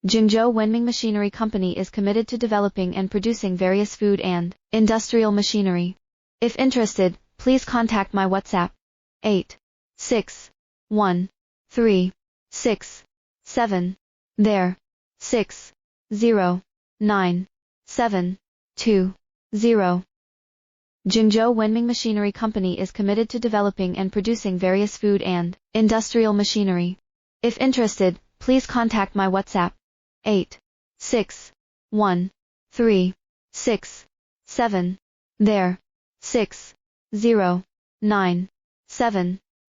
Zhengzhou Wenming Machinery Company is committed to developing and producing various food and industrial machinery. If interested, please contact my WhatsApp 86136 there 6097220. Zhengzhou Wenming Machinery Company is committed to developing and producing various food and industrial machinery. If interested, please contact my WhatsApp 86136 there 6097220.